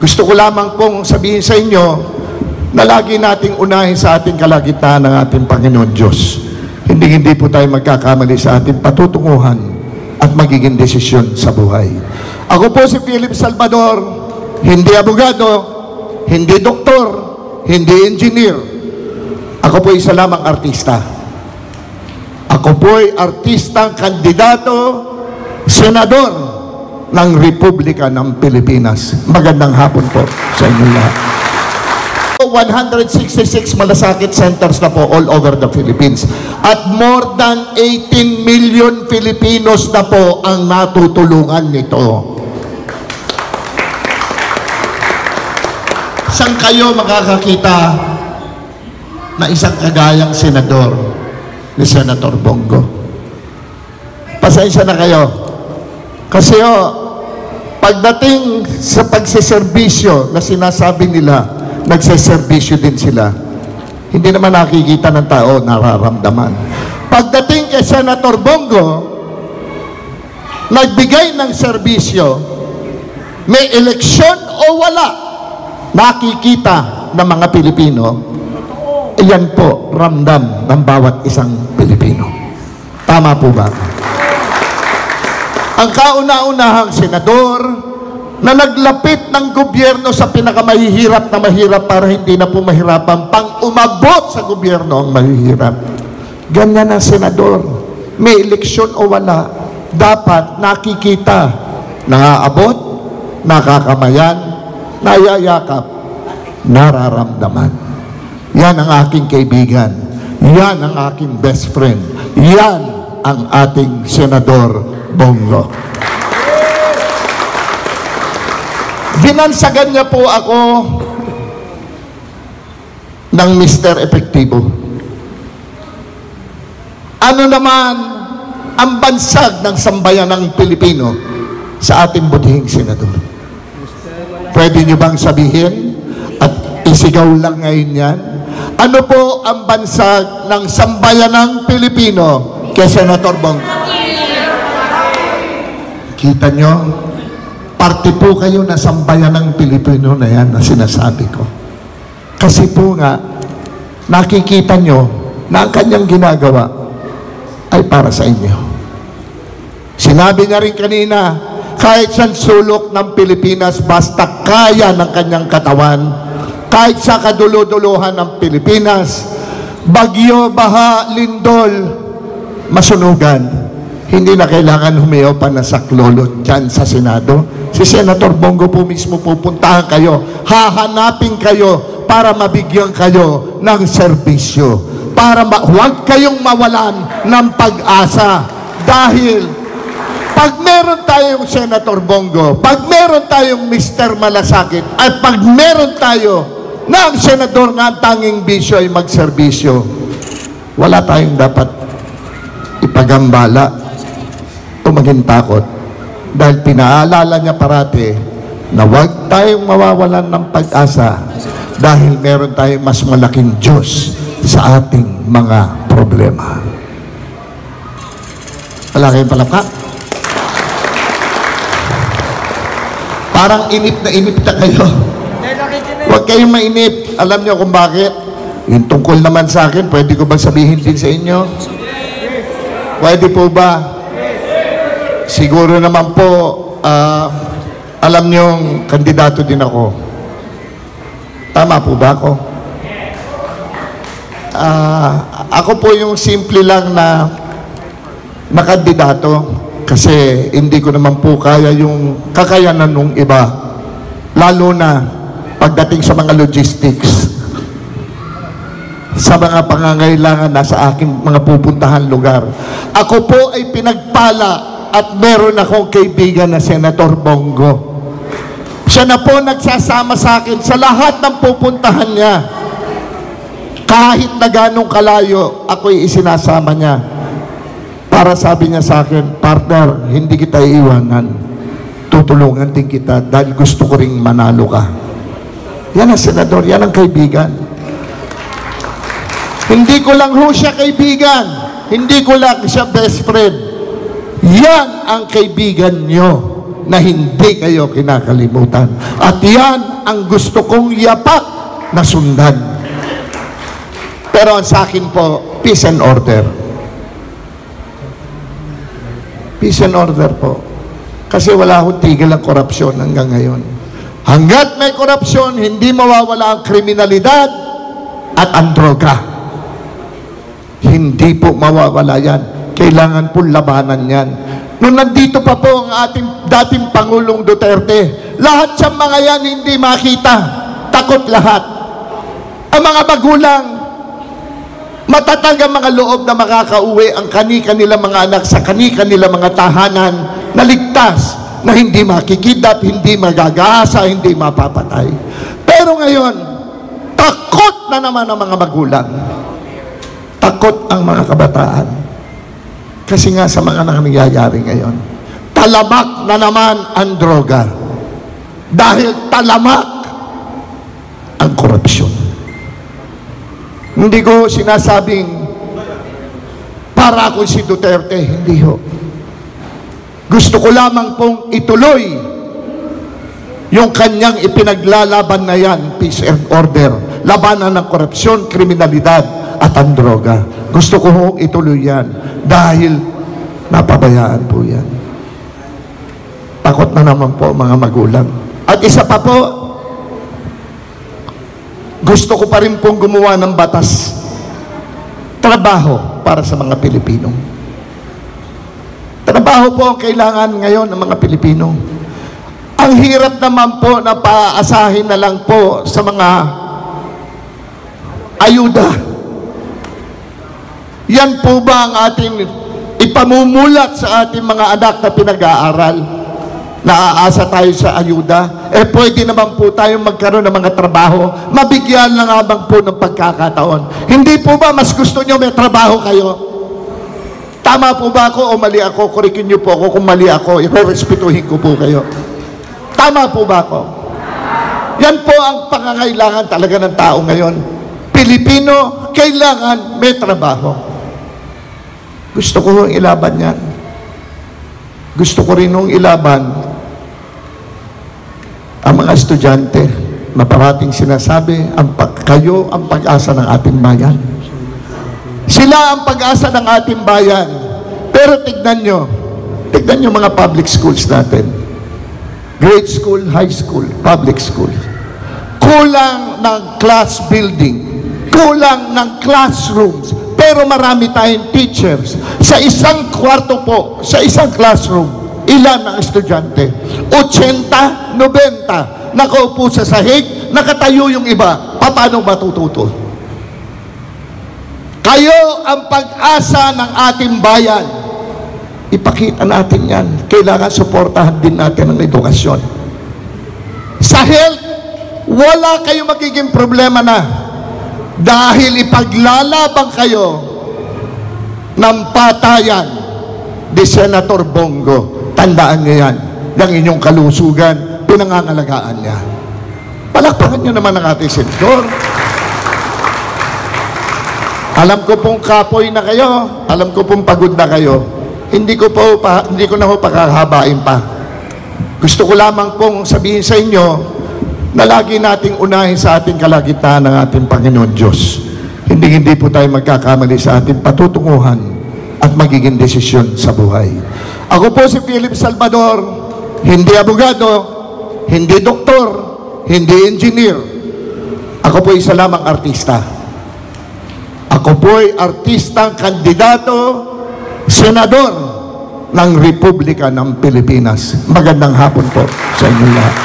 Gusto ko lamang pong sabihin sa inyo na lagi nating unahin sa ating kalagitnaan ng ating Panginoon Diyos. Hindi po tayo magkakamali sa ating patutunguhan at magiging desisyon sa buhay. Ako po si Philip Salvador, hindi abogado, hindi doktor, hindi engineer. Ako po isa lamang artista. Ako po ay artistang kandidato, senador ng Republika ng Pilipinas. Magandang hapon po sa inyo lahat. 166 malasakit centers na po all over the Philippines. At more than 18 million Filipinos na po ang natutulungan nito. Saan kayo makakakita na isang kagayang senador ni Senator Bongo? Pasensya na kayo. Kasi pagdating sa pagseserbisyo na sinasabi nila, nagseserbisyo din sila. Hindi naman nakikita ng tao, nararamdaman. Pagdating kay Senator Bongo, nagbigay ng serbisyo, may eleksyon o wala, nakikita ng mga Pilipino, iyan po, ramdam ng bawat isang Pilipino. Tama po ba? Ang kauna-unahang senador na naglapit ng gobyerno sa pinakamahihirap na mahirap para hindi na po mahirapan pang umabot sa gobyerno ang mahihirap. Ganyan ang senador. May eleksyon o wala, dapat nakikita, naaabot, nakakamayan, nayayakap, nararamdaman. Yan ang aking kaibigan. Yan ang aking best friend. Yan ang ating Senador Bongo. Binansagan niya po ako ng Mr. Epektibo. Ano naman ang bansag ng sambayan ng Pilipino sa ating butihing senador? Pwede niyo bang sabihin at isigaw lang ngayon yan? Ano po ang bansag ng sambayan ng Pilipino kay Senator Bongo? Kita nyo? Parte po kayo na sambayan ng Pilipino na yan na sinasabi ko. Kasi po nga, nakikita nyo na ang kanyang ginagawa ay para sa inyo. Sinabi niya rin kanina, kahit saan sulok ng Pilipinas, basta kaya ng kanyang katawan, kahit sa kaduluduluhan ng Pilipinas, bagyo, baha, lindol, masunugan, hindi na kailangan humiyaw pa na saklolo dyan sa Senado. Si Senator Bongo po mismo pupuntahan kayo, hahanapin kayo para mabigyan kayo ng serbisyo, para huwag kayong mawalan ng pag-asa. Dahil pag meron tayong Senator Bongo, pag meron tayong Mr. Malasakit, at pag meron tayo na ang senador na ang tanging bisyo ay magserbisyo, wala tayong dapat ipagambala o maging takot. Dahil pinaalala niya parati na huwag tayong mawawalan ng pag-asa dahil meron tayong mas malaking Diyos sa ating mga problema. Wala kayong palaka? Parang inip na kayo. Huwag kayong mainip. Alam niyo kung bakit? Yung tungkol naman sa akin, pwede ko ba sabihin din sa inyo? Pwede po ba? Siguro naman po, alam niyong kandidato din ako. Tama po ba ako? Ako po yung simple lang na kandidato kasi hindi ko naman po kaya yung kakayanan ng iba. Lalo na pagdating sa mga logistics, sa mga pangangailangan na sa aking mga pupuntahan lugar. Ako po ay pinagpala at meron akong kaibigan na Senator Bongo. Siya na po nagsasama sa akin sa lahat ng pupuntahan niya. Kahit na ganong kalayo, ako'y isinasama niya. Para sabi niya sa akin, partner, hindi kita iiwanan. Tutulungan din kita dahil gusto ko ring manalo ka. Yan ang senador, yan ang kaibigan. Hindi ko lang ho siya kaibigan. Hindi ko lang siya best friend. Yan ang kaibigan nyo na hindi kayo kinakalimutan. At yan ang gusto kong yapak na sundan. Pero ang sa akin po, peace and order. Peace and order po. Kasi wala ho tigil ang korupsyon hanggang ngayon. Hanggat may korupsyon, hindi mawawala ang kriminalidad at ang droga. Hindi po mawawala yan. Kailangan po labanan yan. Nung nandito pa po ang ating dating Pangulong Duterte, lahat sa mga yan hindi makita. Takot lahat. Ang mga magulang, matatag ang mga loob na makakauwi ang kani-kanilang mga anak sa kani-kanilang mga tahanan na ligtas, na hindi makikidap, hindi magagahasa, hindi mapapatay. Pero ngayon, takot na naman ang mga magulang. Takot ang mga kabataan. Kasi nga sa mga nangyayari ngayon, talamak na naman ang droga. Dahil talamak ang korupsyon. Hindi ko sinasabing para ako si Duterte, hindi ho. Gusto ko lamang pong ituloy yung kanyang ipinaglalaban na yan, peace and order, labanan ng korupsyon, kriminalidad at ang droga. Gusto ko hong ituloy yan dahil napabayaan po yan. Takot na naman po mga magulang. At isa pa po, gusto ko pa rin pong gumawa ng batas, trabaho para sa mga Pilipino. Trabaho po ang kailangan ngayon ng mga Pilipino. Ang hirap naman po na paasahin na lang po sa mga ayuda. Yan po ba ang ating ipamumulat sa ating mga anak na pinag-aaral? Naaasa tayo sa ayuda? Pwede naman po tayong magkaroon ng mga trabaho. Mabigyan lang abang po ng pagkakataon. Hindi po ba mas gusto nyo may trabaho kayo? Tama po ba ako o mali ako? Kurikin nyo po ako kung mali ako. Irerespetuhin ko po kayo. Tama po ba ako? Yan po ang pangangailangan talaga ng tao ngayon. Pilipino, kailangan may trabaho. Gusto ko ilaban yan. Gusto ko rin nung ilaban ang mga estudyante na parating sinasabi, kayo ang pag-asa ng ating bayan. Sila ang pag-asa ng ating bayan. Pero tignan nyo mga public schools natin. Grade school, high school, public school. Kulang ng class building. Kulang ng classrooms. Pero marami tayong teachers. Sa isang kwarto po, sa isang classroom, ilan ang estudyante? 80, 90. Nakaupo sa sahig, nakatayo yung iba. Paano matututo? Kayo ang pag-asa ng ating bayan. Ipakita natin yan. Kailangan suportahan din natin ang edukasyon. Sa health, wala kayong magiging problema na. Dahil ipaglalaban kayo ng patayan ni Senator Bongo. Tandaan niyo yan. Yung inyong kalusugan, pinangangalagaan niya. Palakpakan niyo naman ang ating senador. Alam ko pong kapoy na kayo. Alam ko pong pagod na kayo. Hindi ko na ho pakakahabain pa. Gusto ko lamang pong sabihin sa inyo na lagi nating unahin sa ating kalagitnaan ng ating Panginoon Diyos. Hindi po tayo magkakamali sa ating patutunguhan at magiging desisyon sa buhay. Ako po si Philip Salvador, hindi abogado, hindi doktor, hindi engineer. Ako po isa lamang artista. Ako po'y artistang kandidato, senador ng Republika ng Pilipinas. Magandang hapon po sa inyo lahat.